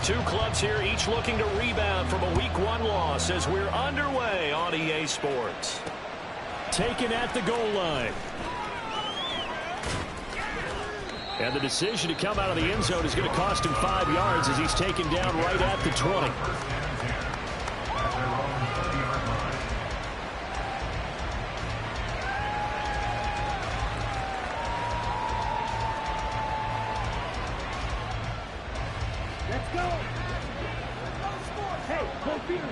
Two clubs here, each looking to rebound from a Week 1 loss as we're underway on EA Sports. Taken at the goal line. And the decision to come out of the end zone is going to cost him 5 yards as he's taken down right at the 20. Let's go. Hey, go field.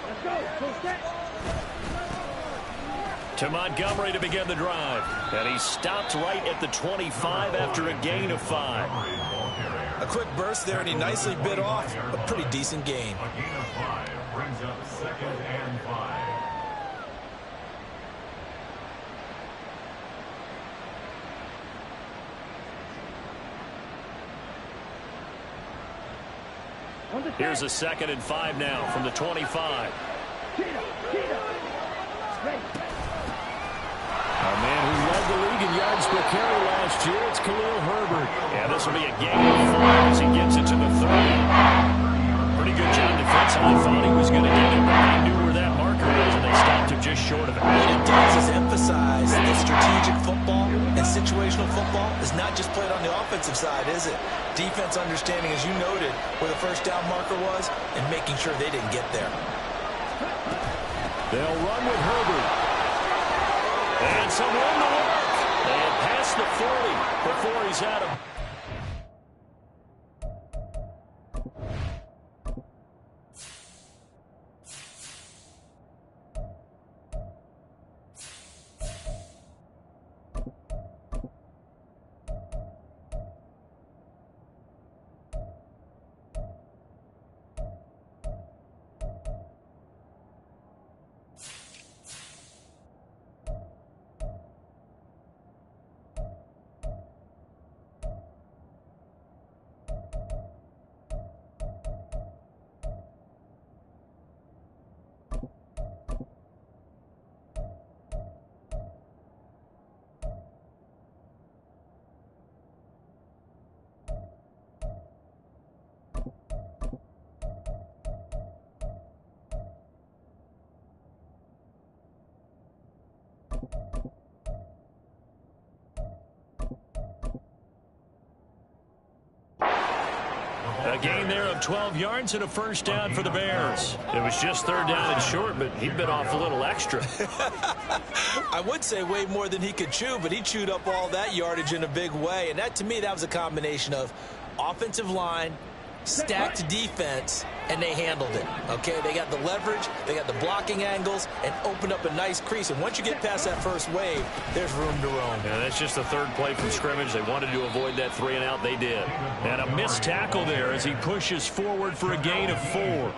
Let's go. Go set. To Montgomery to begin the drive. And he stopped right at the 25 after a gain of 5. A quick burst there, and he nicely bit off a pretty decent gain. A gain of 5 brings up 2nd and 5. Here's a 2nd and 5 now from the 25. A man who led the league in yards per carry last year, it's Khalil Herbert. Yeah, this will be a gain of 4 as he gets it to the 30. Pretty good job defensively. Thought he was going to get it, but they knew where that marker was, and they stopped him just short of it. What it does is emphasize that strategic football and situational football is not just played on the offensive side, is it? Defense understanding, as you noted, where the first down marker was and making sure they didn't get there. They'll run with Herbert. And some room to work. And past the 40 before he's out of. A gain there of 12 yards and a first down for the Bears. It was just 3rd down and short, but he bit off a little extra. I would say way more than he could chew, but he chewed up all that yardage in a big way. And that, to me, that was a combination of offensive line, stacked defense, and they handled it. Okay, they got the leverage, they got the blocking angles, and opened up a nice crease. And once you get past that first wave, there's room to roam. Yeah, that's just the 3rd play from scrimmage. They wanted to avoid that 3 and out. They did. And a missed tackle there as he pushes forward for a gain of 4.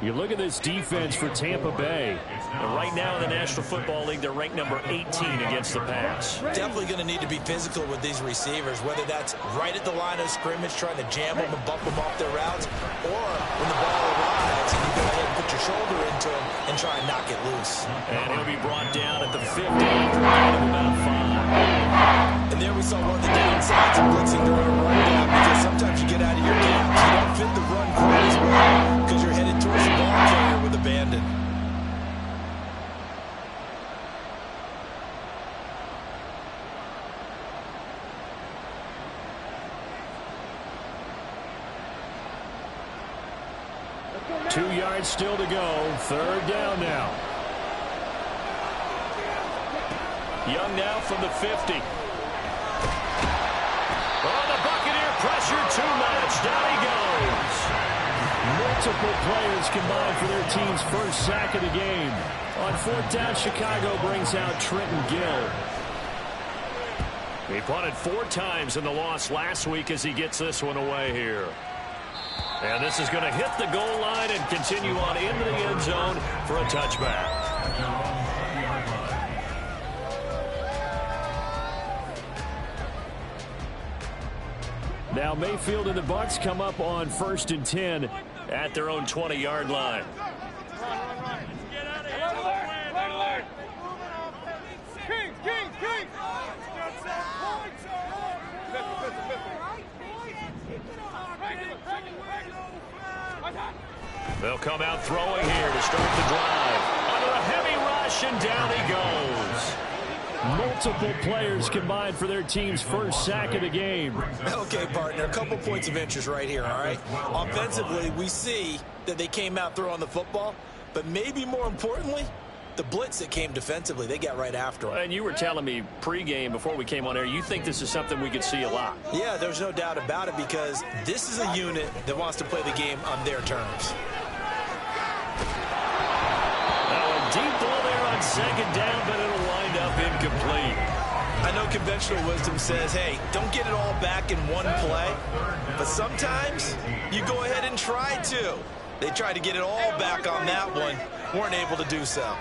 You look at this defense for Tampa Bay. And right now in the National Football League, they're ranked number 18 against the pass. Definitely going to need to be physical with these receivers, whether that's right at the line of scrimmage, trying to jam them and bump them off their routes, or when the ball arrives and you go ahead and put your shoulder into him and try and knock it loose. And he'll be brought down at the 50 after a gain of about 5. And there we saw one of the downsides of blitzing during a run down, because sometimes you get out of your gaps. You don't fit the run quite as well because you're headed towards the ball carrier with abandon. Two yards still to go. 3rd down now. Young now from the 50. Oh, the Buccaneer pressure too much. Down he goes. Multiple players combined for their team's first sack of the game. On 4th down, Chicago brings out Trenton Gill. He punted 4 times in the loss last week as he gets this one away here. And this is going to hit the goal line and continue on into the end zone for a touchback. Now Mayfield and the Bucs come up on 1st and 10 at their own 20-yard line. They'll come out throwing here to start the drive. Under a heavy rush, and down he goes. Multiple players combined for their team's first sack of the game. Okay, partner, a couple points of interest right here, all right? Offensively, we see that they came out throwing the football, but maybe more importantly, the blitz that came defensively, they got right after him. And you were telling me pregame before we came on air, you think this is something we could see a lot. Yeah, there's no doubt about it because this is a unit that wants to play the game on their terms. Now a deep ball there on second down, but it'll wind up incomplete. I know conventional wisdom says, hey, don't get it all back in one play, but sometimes you go ahead and try to. They tried to get it all back on that one, weren't able to do so.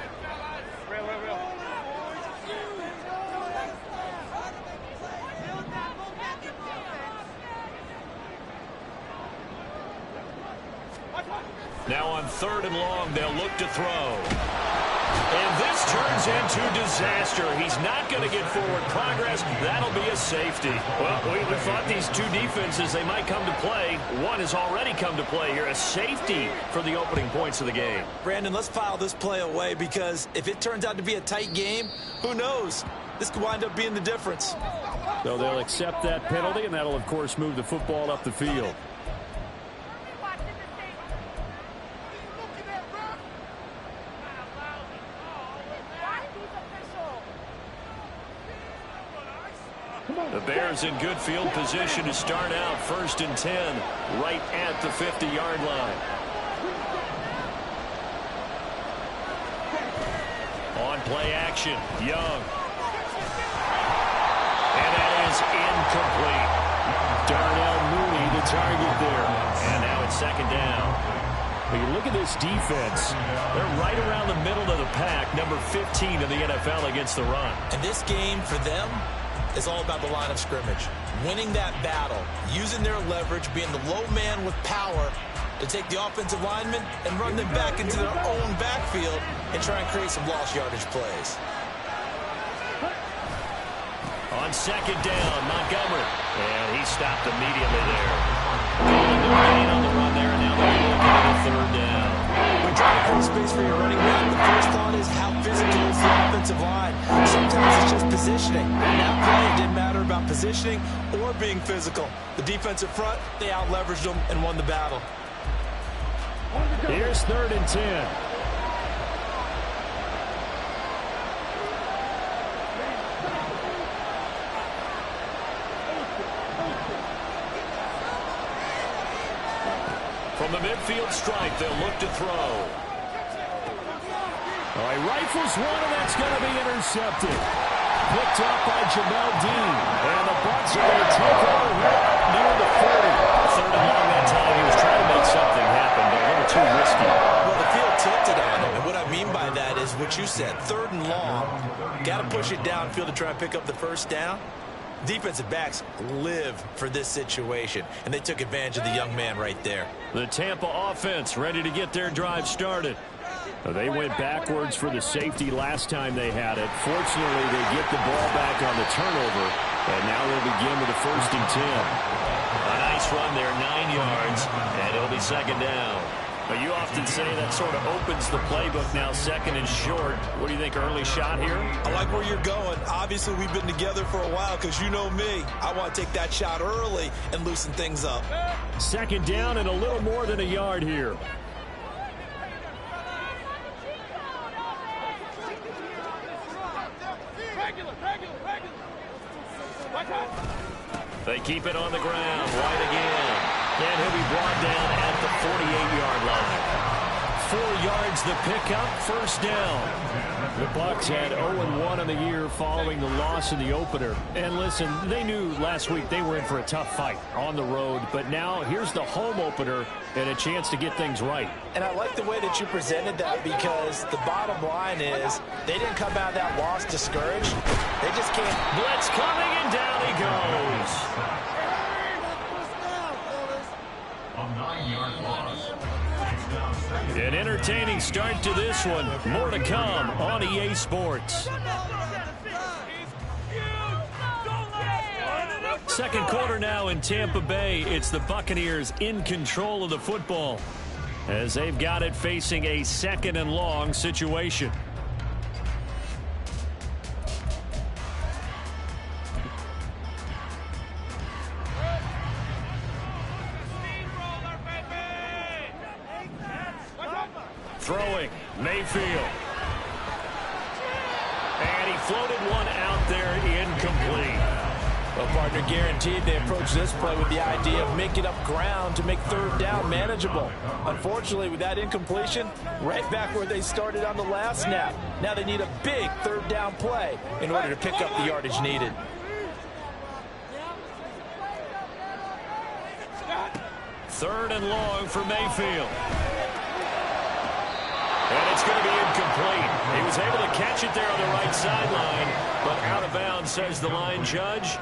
Now on 3rd and long, they'll look to throw. And this turns into disaster. He's not going to get forward progress. That'll be a safety. Well, we thought these two defenses, they might come to play. One has already come to play here. A safety for the opening points of the game. Brandon, let's file this play away because if it turns out to be a tight game, who knows? This could wind up being the difference. So they'll accept that penalty, and that'll, of course, move the football up the field. The Bears in good field position to start out 1st and 10 right at the 50-yard line. On play action, Young. And that is incomplete. Darnell Mooney the target there. And now it's 2nd down. When you look at this defense, they're right around the middle of the pack, number 15 in the NFL against the run. And this game for them is all about the line of scrimmage. Winning that battle, using their leverage, being the low man with power to take the offensive linemen and run them back into their own backfield and try and create some lost yardage plays. On 2nd down, Montgomery. And he stopped immediately there. Gain on the run there, and now they're looking at a 3rd down. When trying to create space for your running back, the first thought is how physical is the offensive line. Sometimes it's just positioning. In that play, it didn't matter about positioning or being physical. The defensive front, they out-leveraged them and won the battle. Here's 3rd and 10. From the midfield stripe, they'll look to throw. All right, rifles one, and that's going to be intercepted. Picked up by Jamel Dean. And the Bucs are going to take over here near the 40. 3rd and long that time. He was trying to make something happen, but a little too risky. Well, the field tilted on him, and what I mean by that is what you said. 3rd and long, got to push it downfield to try and pick up the 1st down. Defensive backs live for this situation, and they took advantage of the young man right there. The Tampa offense ready to get their drive started. They went backwards for the safety last time they had it. Fortunately, they get the ball back on the turnover, and now they'll begin with a 1st and 10. A nice run there, 9 yards, and it'll be 2nd down. But you often say that sort of opens the playbook now, 2nd and short. What do you think, early shot here? I like where you're going. Obviously, we've been together for a while because you know me. I want to take that shot early and loosen things up. 2nd down and a little more than a yard here. They keep it on the ground. White again. And he'll be brought down at the 48-yard line. 4 yards the pickup, 1st down. The Bucs had 0-1 in the year following the loss in the opener. And listen, they knew last week they were in for a tough fight on the road. But now here's the home opener and a chance to get things right. And I like the way that you presented that because the bottom line is they didn't come out of that loss discouraged. They just can't. Blitz coming, and down he goes. A 9-yard loss. An entertaining start to this one. More to come on EA Sports. 2nd quarter now in Tampa Bay. It's the Buccaneers in control of the football. as they've got it facing a 2nd and long situation. Throwing, Mayfield. And he floated one out there, incomplete. Well, partner, guaranteed they approach this play with the idea of making up ground to make 3rd down manageable. Unfortunately, with that incompletion, right back where they started on the last snap. Now they need a big 3rd down play in order to pick up the yardage needed. Third and long for Mayfield. And it's going to be incomplete. He was able to catch it there on the right sideline, but out of bounds, says the line judge.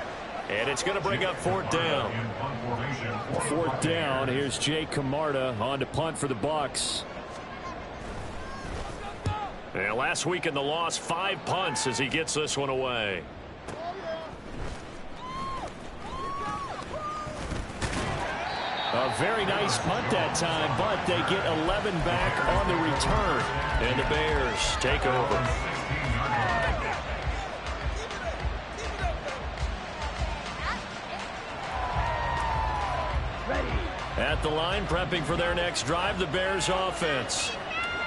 And it's going to bring up 4th down. 4th down. Here's Jake Camarda on to punt for the Bucs. And last week in the loss, 5 punts as he gets this one away. A very nice punt that time, but they get 11 back on the return. And the Bears take over. At the line, prepping for their next drive, the Bears offense.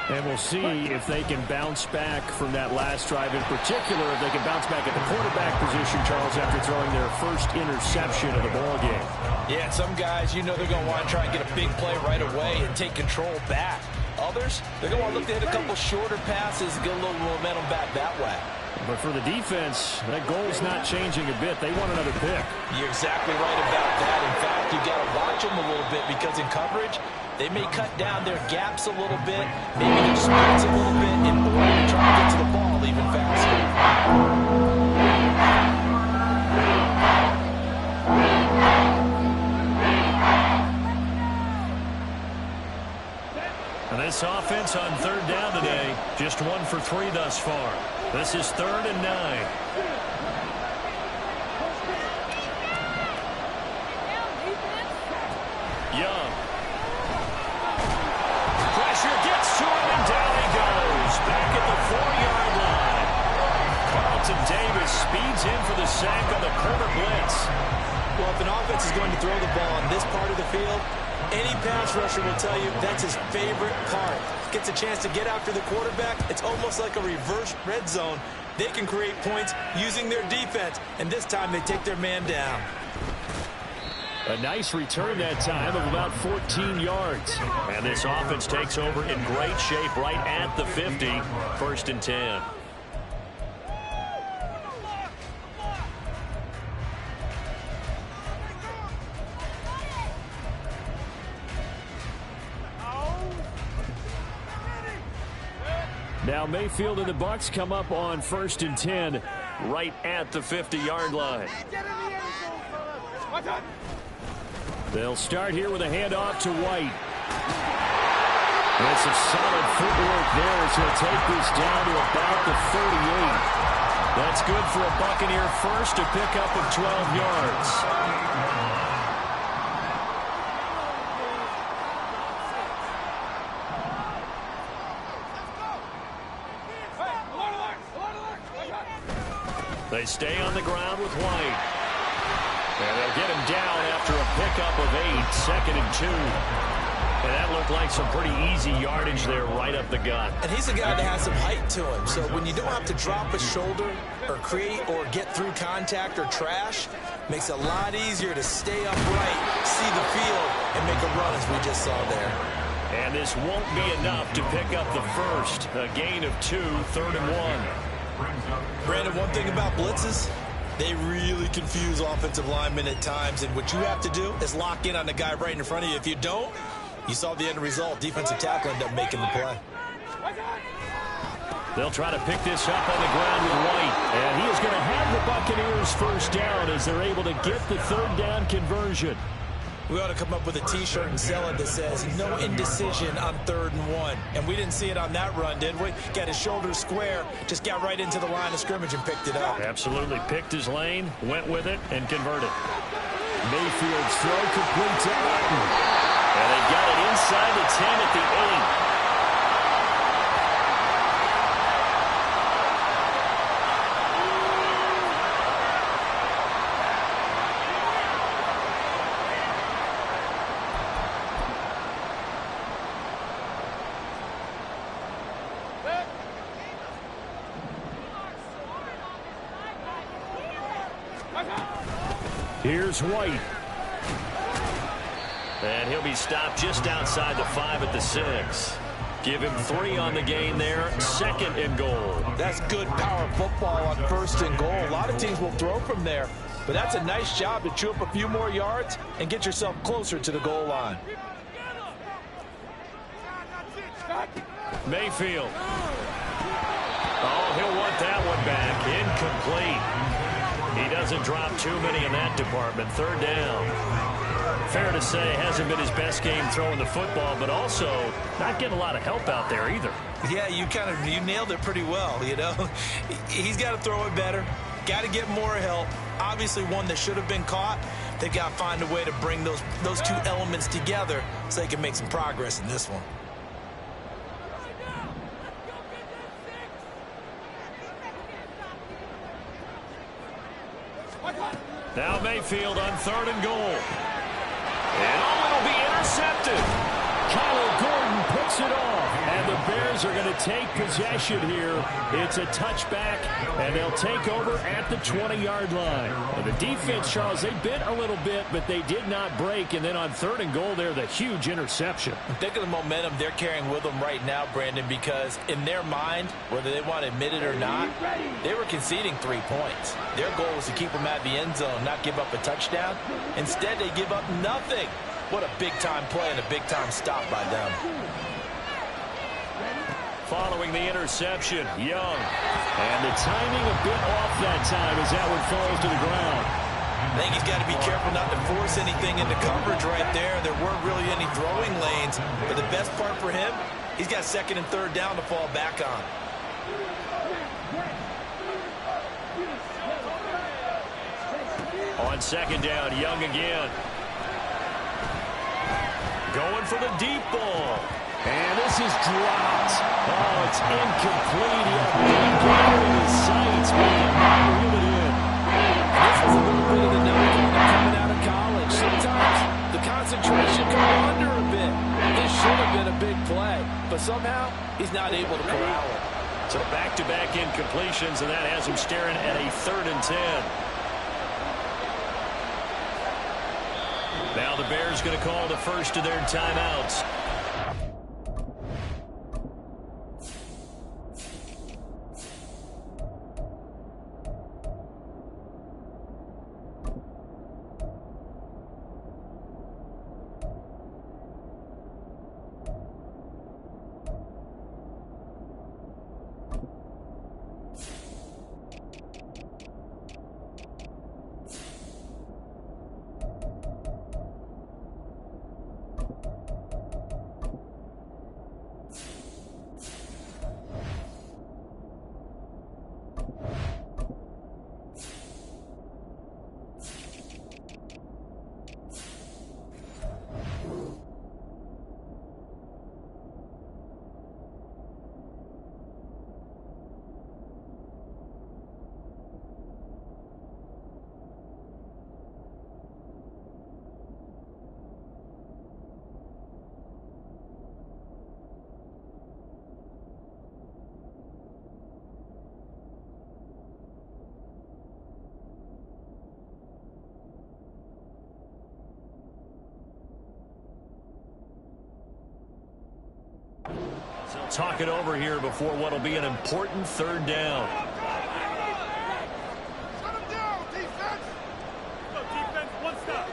And we'll see if they can bounce back from that last drive. In particular, if they can bounce back at the quarterback position, Charles, after throwing their first interception of the ballgame. Yeah, some guys, you know they're going to want to try and get a big play right away and take control back. Others, they're going to want to look to hit a couple shorter passes and get a little momentum back that way. But for the defense, that goal's not changing a bit. They want another pick. You're exactly right about that. In fact, you've got to watch them a little bit because in coverage, they may cut down their gaps a little bit, maybe their splits a little bit in order to try to get to the ball even faster. And this offense on 3rd down today, just 1 for 3 thus far. This is 3rd and 9. Young. Pressure gets to him, and down he goes. Back at the 4-yard line. Carlton Davis speeds in for the sack on the corner blitz. Well, if an offense is going to throw the ball on this part of the field, any pass rusher will tell you that's his favorite part. Gets a chance to get after the quarterback. It's almost like a reverse red zone. They can create points using their defense, and this time they take their man down. A nice return that time of about 14 yards. And this offense takes over in great shape right at the 50. 1st and 10. Now Mayfield and the Bucs come up on 1st and 10 right at the 50-yard line. They'll start here with a handoff to White. That's a solid footwork there as he'll take this down to about the 38. That's good for a Buccaneer first to pick up of 12 yards. They stay on the ground with White. And they'll get him down after a pickup of 8, 2nd and 2. And that looked like some pretty easy yardage there right up the gut. And he's a guy that has some height to him. So when you don't have to drop a shoulder or create or get through contact or trash, makes it a lot easier to stay upright, see the field, and make a run as we just saw there. And this won't be enough to pick up the first. A gain of 2, 3rd and 1. Brandon, one thing about blitzes, they really confuse offensive linemen at times, and what you have to do is lock in on the guy right in front of you. If you don't, you saw the end result. Defensive tackle ended up making the play. They'll try to pick this up on the ground with White, and he is going to have the Buccaneers first down as they're able to get the 3rd down conversion. We ought to come up with a T-shirt and sell it that says, no indecision on 3rd and 1. And we didn't see it on that run, did we? Got his shoulders square, just got right into the line of scrimmage and picked it up. Absolutely. Picked his lane, went with it, and converted. Mayfield's throw complete to Orton. And they've got it inside the 10 at the 8. Here's White. And he'll be stopped just outside the 5 at the 6. Give him 3 on the gain there. 2nd and goal. That's good power football on 1st and goal. A lot of teams will throw from there, but that's a nice job to chew up a few more yards and get yourself closer to the goal line. Mayfield. Oh, he'll want that one back. Incomplete. He doesn't drop too many in that department. 3rd down. Fair to say, hasn't been his best game throwing the football, but also not getting a lot of help out there either. Yeah, you nailed it pretty well, you know. He's got to throw it better. Got to get more help. Obviously one that should have been caught. They've got to find a way to bring those two elements together so they can make some progress in this one. Now Mayfield on 3rd and goal. And it'll be intercepted. Kyler Gordon picks it off. And the Bears are going to take possession here. It's a touchback, and they'll take over at the 20-yard line. And the defense, Charles, they bit a little bit, but they did not break. And then on 3rd and goal there, the huge interception. Think of the momentum they're carrying with them right now, Brandon, because in their mind, whether they want to admit it or not, they were conceding 3 points. Their goal was to keep them at the end zone, not give up a touchdown. Instead, they give up nothing. What a big-time play and a big-time stop by them. Following the interception, Young. And the timing a bit off that time as that one falls to the ground. I think he's got to be careful not to force anything into coverage right there. There weren't really any throwing lanes. But the best part for him, he's got 2nd and 3rd down to fall back on. On 2nd down, Young again. Going for the deep ball. And this is dropped. Oh, it's incomplete. He had a big gap in his sights, but he did not reel it in. This is a little bit of the knock on him coming out of college. Sometimes the concentration can go under a bit. This should have been a big play, but somehow he's not able to corral it. So back-to-back incompletions, and that has him staring at a 3rd and 10. Now the Bears going to call the first of their timeouts. Talk it over here before what will be an important 3rd down. Shut him down, defense! Go, defense, one stop.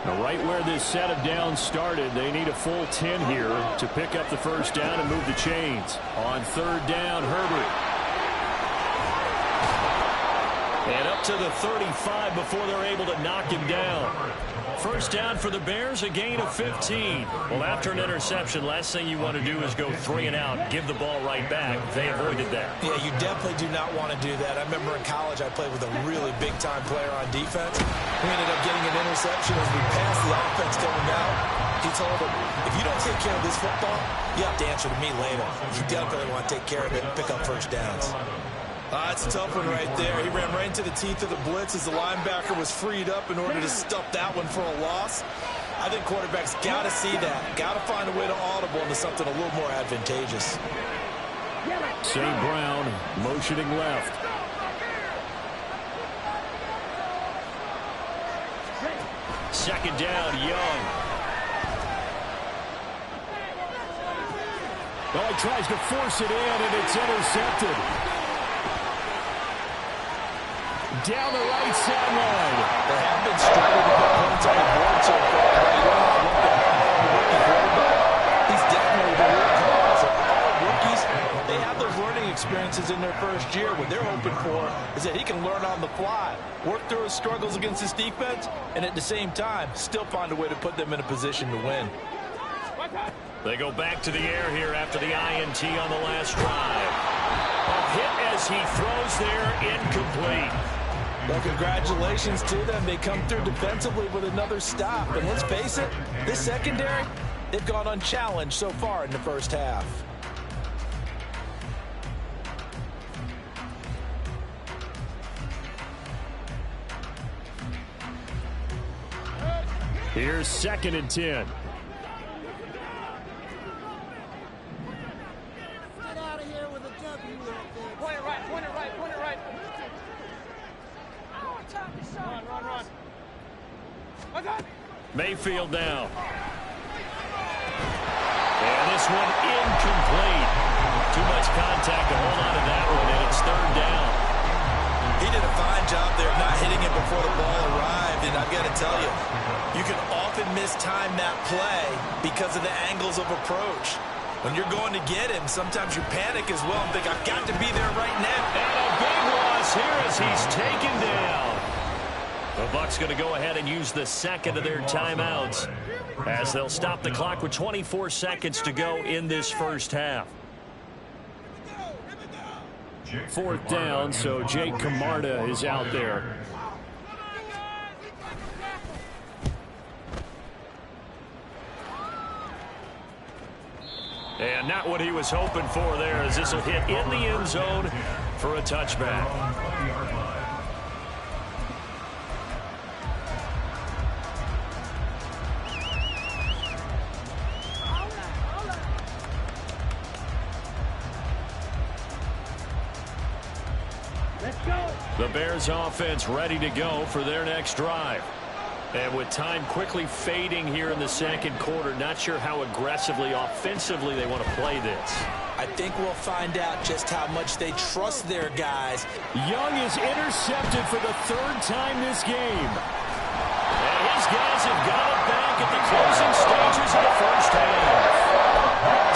Now, right where this set of downs started, they need a full 10 here to pick up the 1st down and move the chains. On 3rd down, Herbert. And up to the 35 before they're able to knock him down. First down for the Bears, a gain of 15. Well, after an interception, last thing you want to do is go 3 and out, give the ball right back. They avoided that. Yeah, you definitely do not want to do that. I remember in college I played with a really big-time player on defense. We ended up getting an interception as we passed the offense coming out. He told him, if you don't take care of this football, you have to answer to me later. You definitely want to take care of it and pick up first downs. That's a tough one right there. He ran right into the teeth of the blitz as the linebacker was freed up in order to stuff that one for a loss. I think quarterbacks got to see that. Got to find a way to audible into something a little more advantageous. St. Brown motioning left. Second down, Young. Well, he tries to force it in, and it's intercepted. Down the right sideline. They have been struggling to put points on the board so far. You don't have to look at rookie quarterback. He's definitely the workhorse. So all rookies, they have those learning experiences in their first year. What they're hoping for is that he can learn on the fly, work through his struggles against his defense, and at the same time, still find a way to put them in a position to win. They go back to the air here after the INT on the last drive. A hit as he throws there, incomplete. Well, congratulations to them. They come through defensively with another stop. And let's face it, this secondary, they've gone unchallenged so far in the first half. Here's 2nd and 10. Mayfield now. And this one incomplete. Too much contact to hold on to that one, and it's 3rd down. He did a fine job there of not hitting it before the ball arrived, and I've got to tell you, you can often mistime that play because of the angles of approach. When you're going to get him, sometimes you panic as well and think, I've got to be there right now. And a big loss here as he's taken down. The Bucs going to go ahead and use the second of their timeouts as they'll stop the clock with 24 seconds to go in this first half. 4th down, so Jake Camarda is out there. And not what he was hoping for there, as this will hit in the end zone for a touchback. The Bears offense ready to go for their next drive. And with time quickly fading here in the second quarter, not sure how aggressively, offensively they want to play this. I think we'll find out just how much they trust their guys. Young is intercepted for the 3rd time this game. And his guys have got it back at the closing stages of the first half.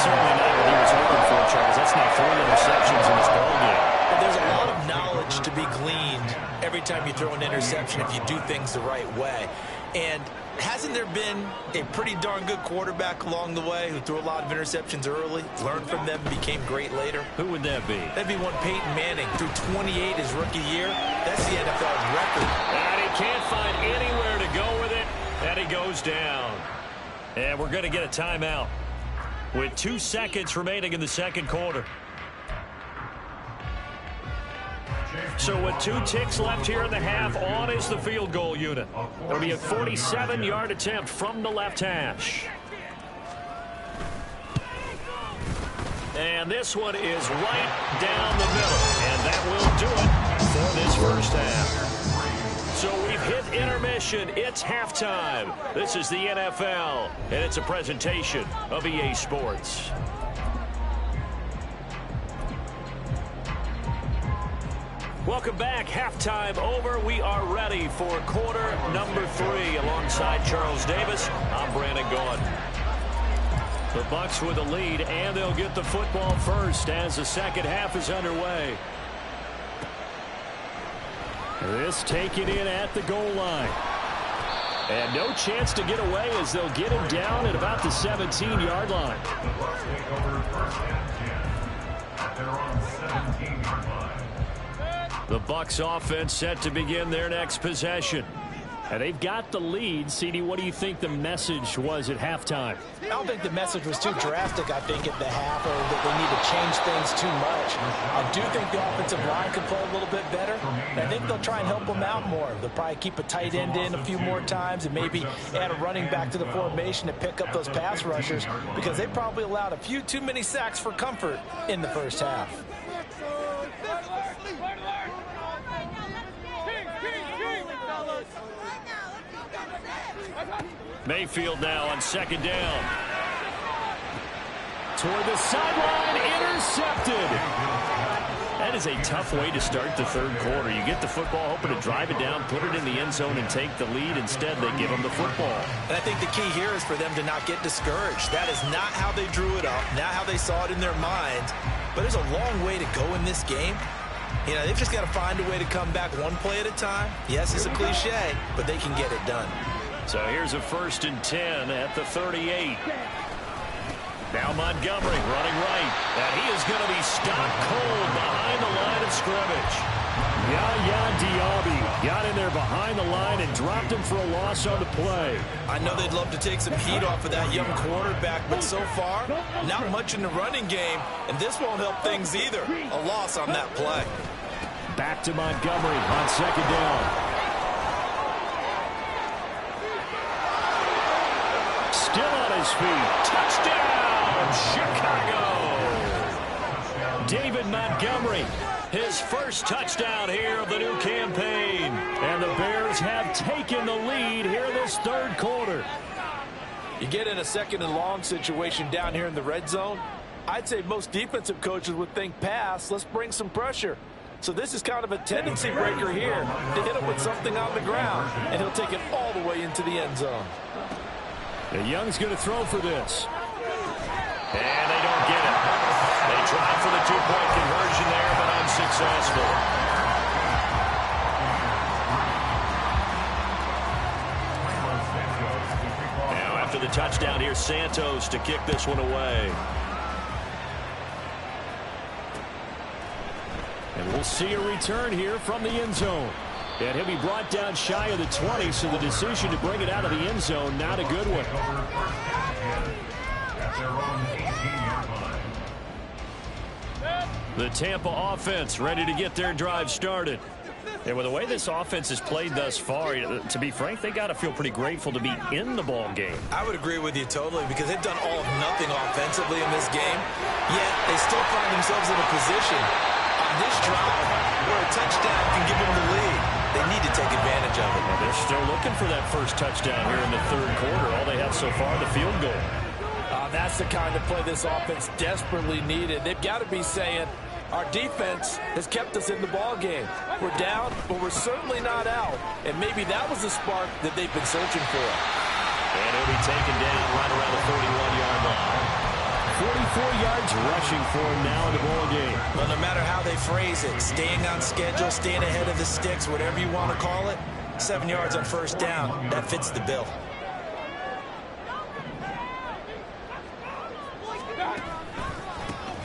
Certainly not what he was hoping for, Charles. That's now 3 interceptions in this ballgame. There's a lot of knowledge to be gleaned every time you throw an interception if you do things the right way. And hasn't there been a pretty darn good quarterback along the way who threw a lot of interceptions early, learned from them, became great later? Who would that be? That'd be one Peyton Manning. Threw 28 his rookie year. That's the NFL record. And he can't find anywhere to go with it, and he goes down. And we're going to get a timeout with 2 seconds remaining in the second quarter. So with 2 ticks left here in the half, on is the field goal unit. It'll be a 47-yard attempt from the left hash. And this one is right down the middle. And that will do it for this first half. So we've hit intermission. It's halftime. This is the NFL, and it's a presentation of EA Sports. Welcome back. Halftime over. We are ready for quarter number 3. Alongside Charles Davis, I'm Brandon Gordon. The Bucs with a lead, and they'll get the football first as the second half is underway. This taken in at the goal line. And no chance to get away as they'll get him down at about the 17-yard line. The Bucs take over first and 10 at their own 17-yard line. The Bucs offense set to begin their next possession. And they've got the lead. CD, what do you think the message was at halftime? I don't think the message was too drastic, I think, at the half, or that they need to change things too much. I do think the offensive line can play a little bit better. And I think they'll try and help them out more. They'll probably keep a tight end in a few more times and maybe add a running back to the formation to pick up those pass rushers, because they probably allowed a few too many sacks for comfort in the first half. Mayfield now on second down. Toward the sideline, intercepted. That is a tough way to start the third quarter. You get the football, hoping to drive it down, put it in the end zone, and take the lead. Instead, they give them the football. And I think the key here is for them to not get discouraged. That is not how they drew it up, not how they saw it in their minds. But there's a long way to go in this game. You know, they've just got to find a way to come back one play at a time. Yes, it's a cliche, but they can get it done. So here's a 1st and 10 at the 38. Now Montgomery running right. And he is going to be stopped cold behind the line of scrimmage. Yaya Diaby got in there behind the line and dropped him for a loss on the play. I know they'd love to take some heat off of that young quarterback, but so far, not much in the running game, and this won't help things either. A loss on that play. Back to Montgomery on second down. Still on his feet. Touchdown, Chicago. David Montgomery, his first touchdown here of the new campaign. And the Bears have taken the lead here this third quarter. You get in a second and long situation down here in the red zone. I'd say most defensive coaches would think pass. Let's bring some pressure. So this is kind of a tendency breaker here to hit him with something on the ground. And he'll take it all the way into the end zone. And Young's going to throw for this. And they don't get it. They tried for the two-point conversion there, but unsuccessful. Now after the touchdown, here's Santos to kick this one away. And we'll see a return here from the end zone. And he'll be brought down shy of the 20, so the decision to bring it out of the end zone, not a good one. The Tampa offense ready to get their drive started. And with the way this offense has played thus far, to be frank, they got to feel pretty grateful to be in the ball game. I would agree with you totally, because they've done all of nothing offensively in this game, yet they still find themselves in a position on this drive where a touchdown can give them the lead. They need to take advantage of it. Well, they're still looking for that first touchdown here in the third quarter. All they have so far, the field goal. That's the kind of play this offense desperately needed. They've got to be saying, our defense has kept us in the ball game. We're down, but we're certainly not out. And maybe that was the spark that they've been searching for. And he'll be taken down right around the 31-yard line. 44 yards rushing for him now in the ball game. Well, no matter how they phrase it, staying on schedule, staying ahead of the sticks, whatever you want to call it, 7 yards on first down, that fits the bill.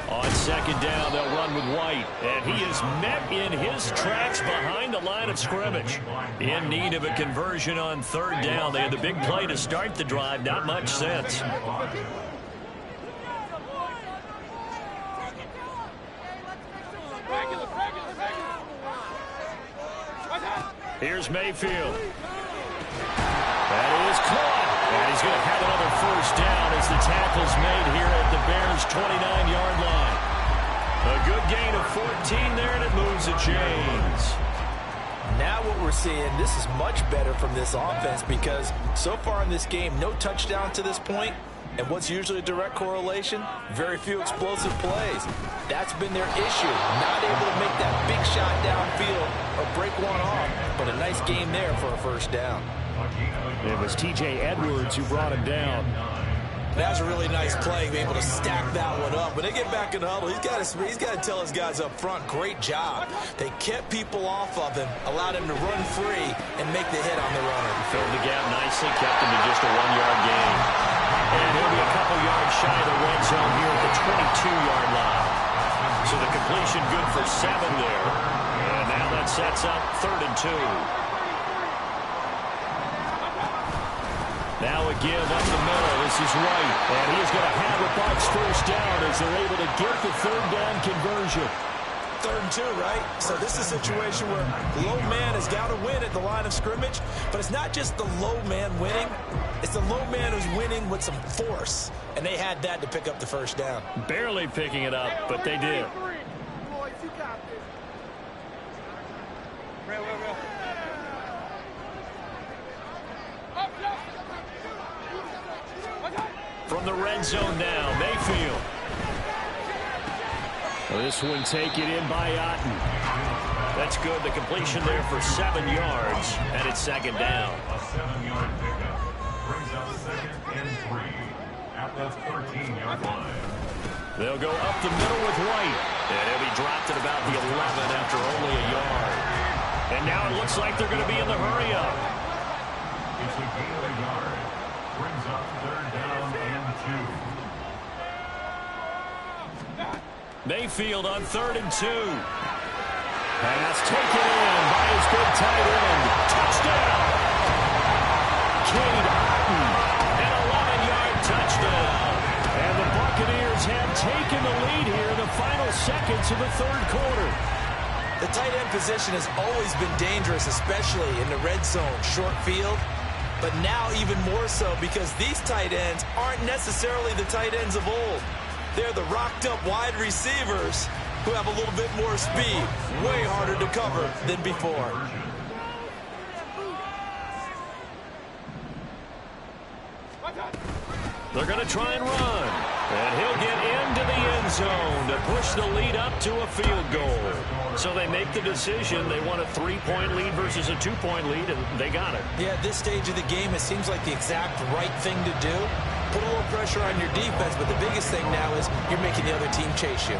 On second down, they'll run with White. And he is met in his tracks behind the line of scrimmage. In need of a conversion on third down. They had the big play to start the drive. Not much sense. Here's Mayfield. That is caught. And he's going to have another first down as the tackle's made here at the Bears' 29-yard line. A good gain of 14 there, and it moves the chains. Now what we're seeing, this is much better from this offense, because so far in this game, no touchdown to this point. And what's usually a direct correlation? Very few explosive plays. That's been their issue. Not able to make that big shot downfield or break one off, but a nice game there for a first down. It was T.J. Edwards who brought him down. That was a really nice play, being able to stack that one up. When they get back in the huddle, he's got to tell his guys up front, great job. They kept people off of him, allowed him to run free and make the hit on the runner. Filled the gap nicely, kept him to just a 1-yard gain. And he'll be a couple yards shy of the red zone here at the 22-yard line. So the completion good for 7 there. And now that sets up 3rd and 2. Now a give up the middle. This is White. And he is going to have the Bucs first down as they're able to get the 3rd down conversion. 3rd and 2, right? So this is a situation where low man has got to win at the line of scrimmage. But it's not just the low man winning. It's the low man who's winning with some force. And they had that to pick up the first down. Barely picking it up, but they did. Boys, you got this. Real. From the red zone now, Mayfield. This one taken in by Otten. That's good. The completion there for 7 yards, and it's 2nd down. A 7-yard pickup brings up 2nd and 3 at the 13-yard line. They'll go up the middle with White, and he'll be dropped at about the 11 after only a yard. And now it looks like they're going to be in the hurry-up. It's a gain of a yard. Brings up 3rd down and 2. Mayfield on 3rd and 2. Pass taken in by his big tight end. Touchdown! Cade Otten, an 11-yard touchdown. And the Buccaneers have taken the lead here in the final seconds of the 3rd quarter. The tight end position has always been dangerous, especially in the red zone, short field. But now even more so because these tight ends aren't necessarily the tight ends of old. They're the rocked-up wide receivers who have a little bit more speed, way harder to cover than before. They're going to try and run. And he'll get into the end zone to push the lead up to a field goal. So they make the decision. They want a 3-point lead versus a 2-point lead, and they got it. Yeah, at this stage of the game, it seems like the exact right thing to do. Put a little pressure on your defense, but the biggest thing now is you're making the other team chase you.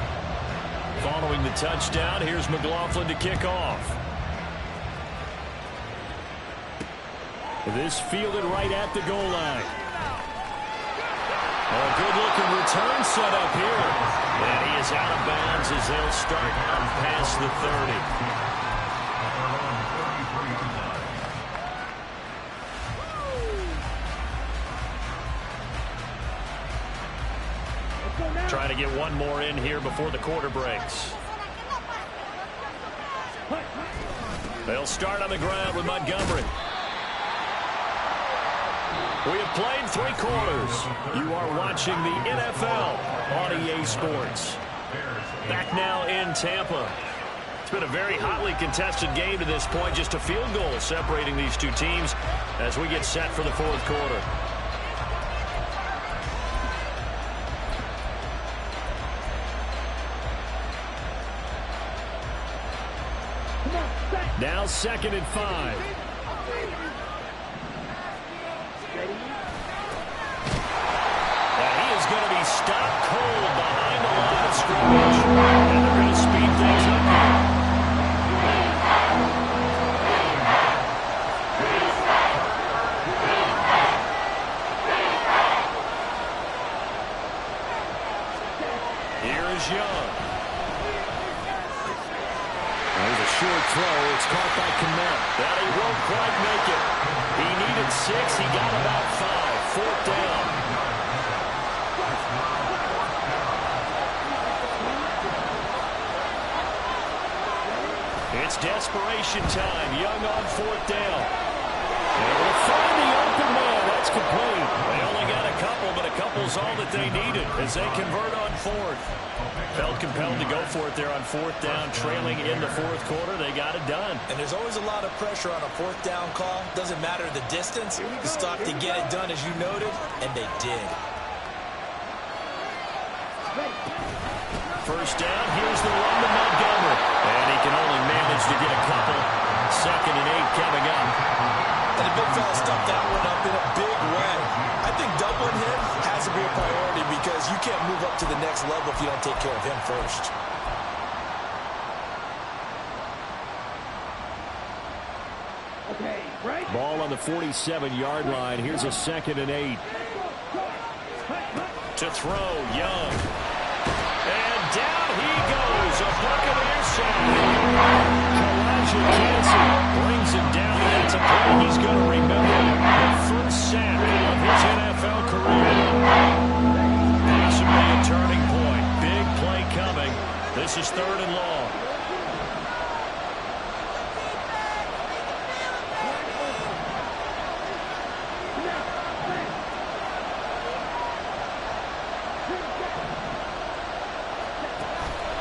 Following the touchdown, here's McLaughlin to kick off. This fielded right at the goal line. A good-looking return set up here. And he is out of bounds as they'll start on past the 30. Trying to get one more in here before the quarter breaks. They'll start on the ground with Montgomery. We have played 3 quarters. You are watching the NFL on EA Sports. Back now in Tampa. It's been a very hotly contested game to this point. Just a field goal separating these two teams as we get set for the 4th quarter. Now 2nd and 5. And he is going to be stopped cold behind the line of scrimmage. And they're going to speed things up here. Here is Young. There's a short throw. It's caught by Kmet. That he won't quite make it. He needed 6. He got about 5. 4th down. It's desperation time. Young on 4th down. Able to find the open man. That's complete. They only got a couple, but a couple's all that they needed as they convert on 4th. Felt compelled to go for it there on 4th down, trailing in the 4th quarter. They got it done. And there's always a lot of pressure on a 4th down call. Doesn't matter the distance. You stop to get it done, as you noted, and they did. First down, here's the run to Montgomery. And he can only manage to get a couple. 2nd and 8 coming up. And the big fella stuffed that one up in a big way. I think doubling him has to be be a priority because you can't move up to the next level if you don't take care of him first. Ball on the 47-yard line. Here's a 2nd and 8. To throw, Young. And down he goes. A Buccaneers sack. Elijah Cansey brings him down. And it's a play he's going to remember. The first sack of his NFL career. Possibly a turning point. Big play coming. This is 3rd and long.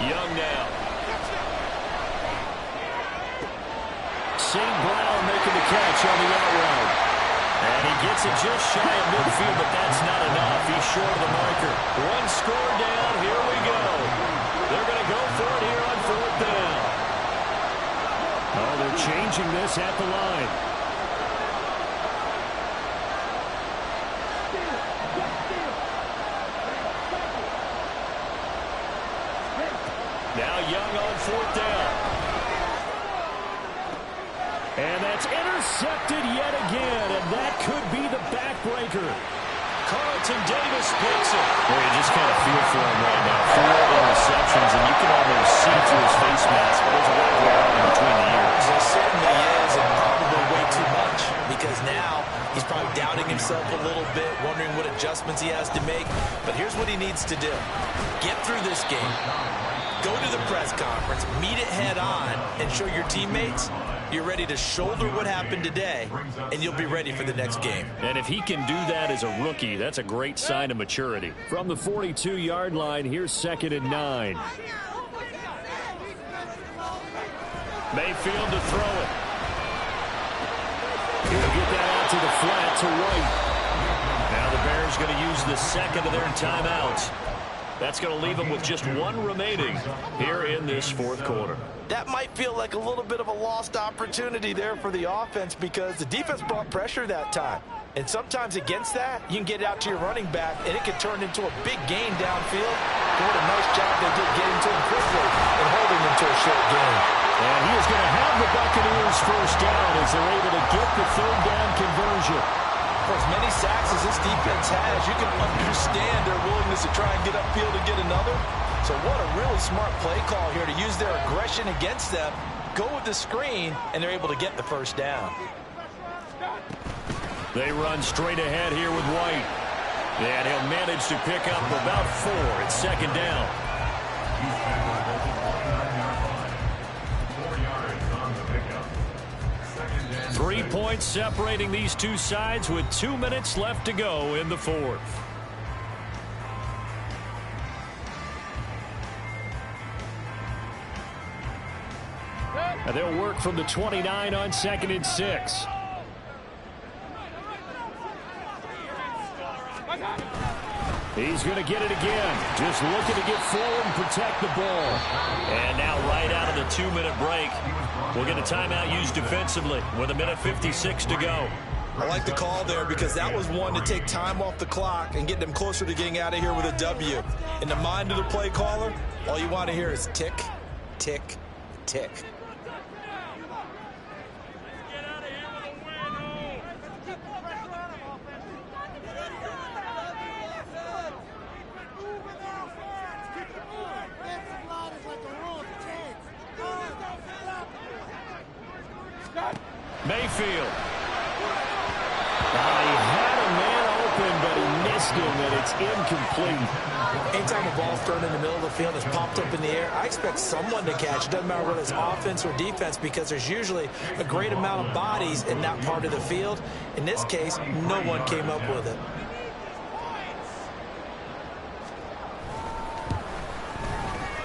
Young now. St. Brown making the catch on the out route. And he gets it just shy of midfield, but that's not enough. He's short of the marker. One score down. Here we go. They're going to go for it here on 4th down. Oh, they're changing this at the line. Now Young on 4th down. And that's intercepted yet again, and that could be the backbreaker. Carlton Davis picks it. Well, you just kind of feel for him right now. 4 interceptions, and you can almost see through his face mask. There's a lot going on in between the ears. There certainly is, and probably way too much, because now he's probably doubting himself a little bit, wondering what adjustments he has to make. But here's what he needs to do. Get through this game. Go to the press conference, meet it head on, and show your teammates you're ready to shoulder what happened today, and you'll be ready for the next game. And if he can do that as a rookie, that's a great sign of maturity. From the 42-yard line, here's 2nd and 9. Mayfield to throw it. He'll get that out to the flat to White. Now the Bears going to use the 2nd of their timeouts. That's going to leave them with just 1 remaining here in this 4th quarter. That might feel like a little bit of a lost opportunity there for the offense because the defense brought pressure that time. And sometimes against that, you can get it out to your running back, and it can turn into a big gain downfield. What a nice job they did getting to him quickly and holding him to a short gain. And he is going to have the Buccaneers first down as they're able to get the 3rd down conversion. For as many sacks as this defense has, you can understand their willingness to try and get upfield and get another. So what a really smart play call here to use their aggression against them, go with the screen, and they're able to get the first down. They run straight ahead here with White. And he'll manage to pick up about 4. It's 2nd down. 4 yards on the pickup. 2nd and 3 points separating these two sides with 2 minutes left to go in the 4th. And they'll work from the 29 on 2nd and 6. He's going to get it again. Just looking to get forward and protect the ball. And now right out of the 2-minute break, we'll get a timeout used defensively with 1:56 to go. I like the call there because that was one to take time off the clock and get them closer to getting out of here with a W. In the mind of the play caller, all you want to hear is tick, tick, tick. Mayfield. He had a man open, but he missed him, and it's incomplete. Anytime a ball's thrown in the middle of the field, it's popped up in the air, I expect someone to catch. It doesn't matter whether it's offense or defense because there's usually a great amount of bodies in that part of the field. In this case, no one came up with it.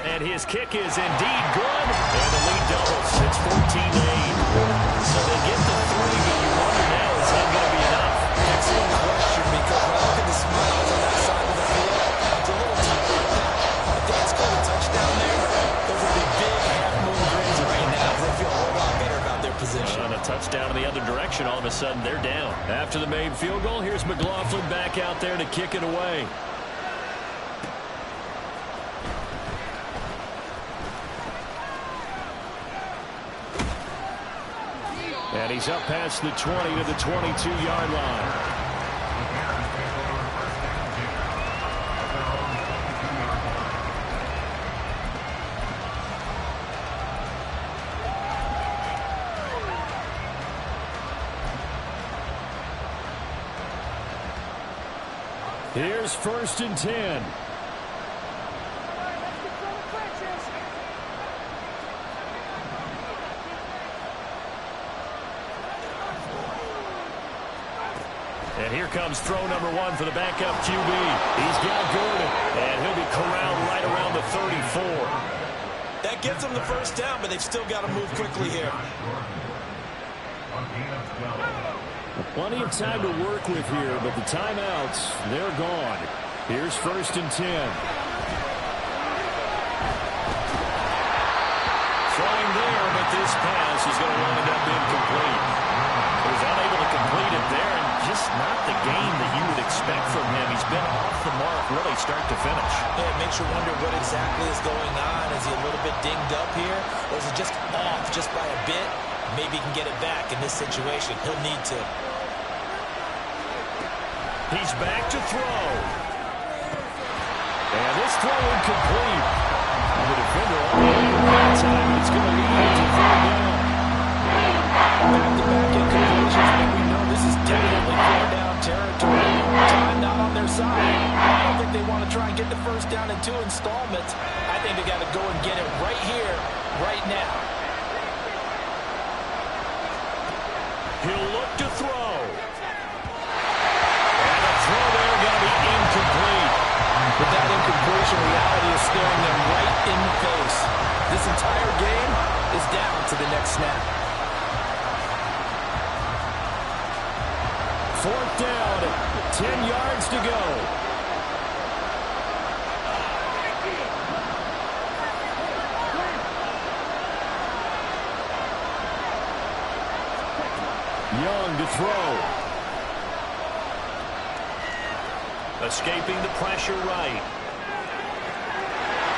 And his kick is indeed good. And the lead doubles. It's 14-8. So they get the 3, but you wonder now, is that going to be enough? Excellent question, because when I look at the smiles on that side of the field, it's a little tough right now. If they can score a touchdown there, those will be big half-moon grins right now because they feel a whole lot better about their position. And a touchdown in the other direction, all of a sudden they're down. After the made field goal, here's McLaughlin back out there to kick it away. And he's up past the 20 to the 22-yard line. Here's 1st and 10. And here comes throw number 1 for the backup QB. He's got Gordon, and he'll be corralled right around the 34. That gives them the first down, but they've still got to move quickly here. Plenty of time to work with here, but the timeouts, they're gone. Here's 1st and 10. Throwing there, but this pass is going to wind up incomplete. He was unable to complete it there, and just not the game that you would expect from him. He's been off the mark really start to finish. Yeah, it makes you wonder what exactly is going on. Is he a little bit dinged up here, or is it just off just by a bit? Maybe he can get it back in this situation. He'll need to. He's back to throw. And this throw incomplete. And the defender on that time, it's going to lead to 3rd down. Back-to-back incompletions, but we know this is definitely 4th down territory. Time not on their side. I don't think they want to try and get the first down in 2 installments. I think they got to go and get it right here, right now. He'll look to throw. And the throw there going to be incomplete. But that incompletion reality is staring them right in the face. This entire game is down to the next snap. 4th down, 10 yards to go. Young to throw. Escaping the pressure right.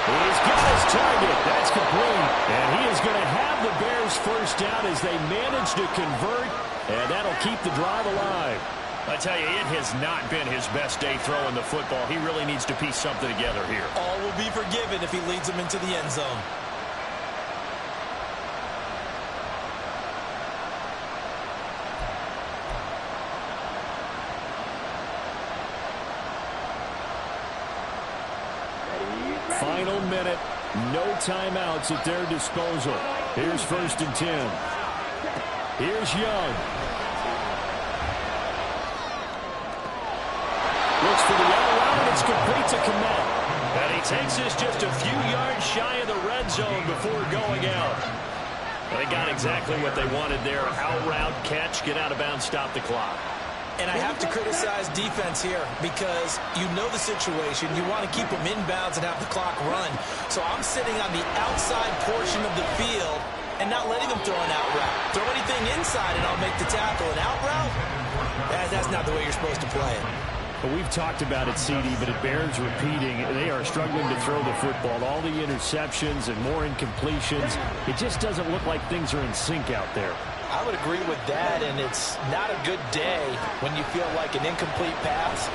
He's got his target. That's complete. And he is going to have the Bears first down as they manage to convert. And that'll keep the drive alive. I tell you, it has not been his best day throwing the football. He really needs to piece something together here. All will be forgiven if he leads them into the end zone. Final minute. No timeouts at their disposal. Here's 1st and 10. Here's Young. Looks for the other round, and it's complete to Kmet. And he takes this just a few yards shy of the red zone before going out. They got exactly what they wanted there. Out route, catch, get out of bounds, stop the clock. And I have to criticize defense here because you know the situation. You want to keep them inbounds and have the clock run. So I'm sitting on the outside portion of the field and not letting them throw an out route. Throw anything inside and I'll make the tackle. An out route? That's not the way you're supposed to play it. But we've talked about it, CD, but it bears repeating. They are struggling to throw the football. All the interceptions and more incompletions. It just doesn't look like things are in sync out there. I would agree with that, and it's not a good day when you feel like an incomplete pass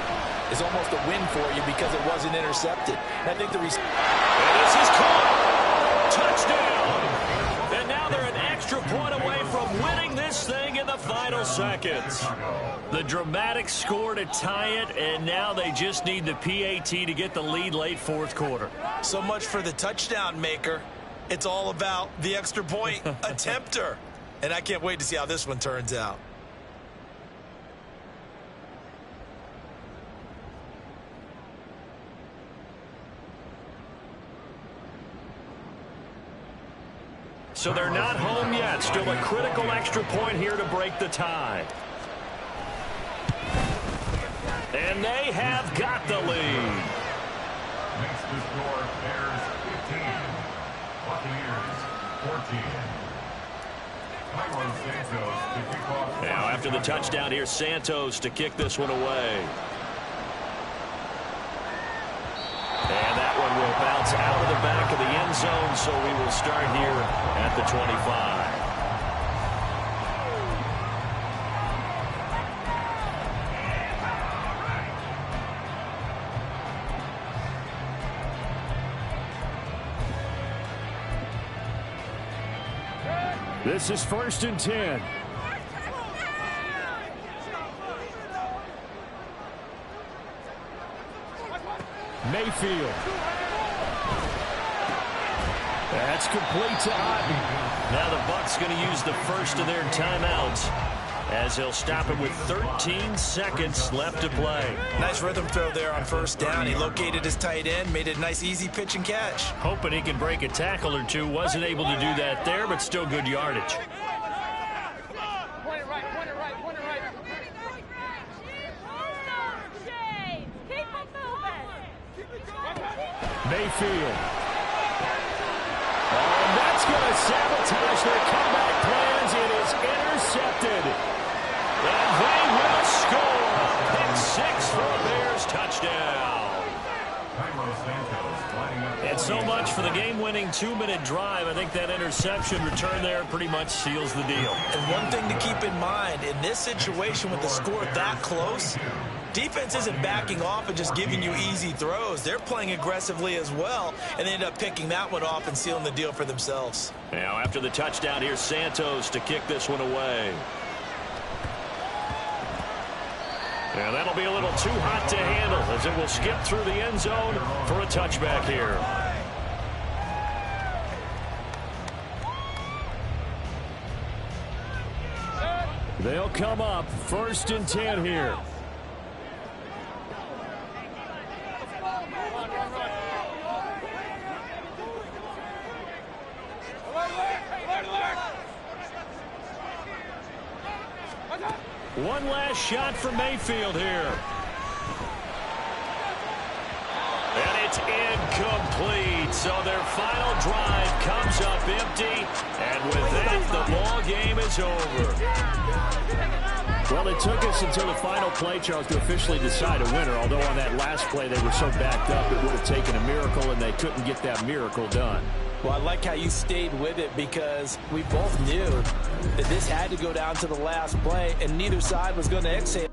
is almost a win for you because it wasn't intercepted. And I think the reason... And this is caught. Touchdown. And now they're an extra point away from winning this thing in the final seconds. The dramatic score to tie it, and now they just need the PAT to get the lead late 4th quarter. So much for the touchdown maker. It's all about the extra point attempter. And I can't wait to see how this one turns out. So they're not home yet. Still a critical extra point here to break the tie. And they have got the lead. Makes the score Bears 15, Buccaneers 14. Now after the touchdown, here's Santos to kick this one away. And that one will bounce out of the back of the end zone, so we will start here at the 25. This is 1st and 10. Mayfield. That's complete to Otten. Now the Bucs going to use the first of their timeouts as they'll stop it with 13 seconds left to play. Nice rhythm throw there on 1st down. He located his tight end, made it a nice easy pitch and catch. Hoping he can break a tackle or two. Wasn't able to do that there, but still good yardage. Mayfield. Oh, and that's going to sabotage their comeback plans. It is intercepted. And they will score. Pick 6 for a Bears touchdown. And so much for the game-winning 2-minute drive. I think that interception return there pretty much seals the deal. And one thing to keep in mind, in this situation with the score that close, defense isn't backing off and just giving you easy throws. They're playing aggressively as well, and they end up picking that one off and sealing the deal for themselves. Now after the touchdown, here's Santos to kick this one away. And that'll be a little too hot to handle as it will skip through the end zone for a touchback here. They'll come up 1st and 10 here. One last shot for Mayfield here. And it's incomplete. So their final drive comes up empty. And with that, the ball game is over. Well, it took us until the final play, Charles, to officially decide a winner. Although on that last play they were so backed up, it would have taken a miracle, and they couldn't get that miracle done. Well, I like how you stayed with it because we both knew that this had to go down to the last play, and neither side was going to exhale.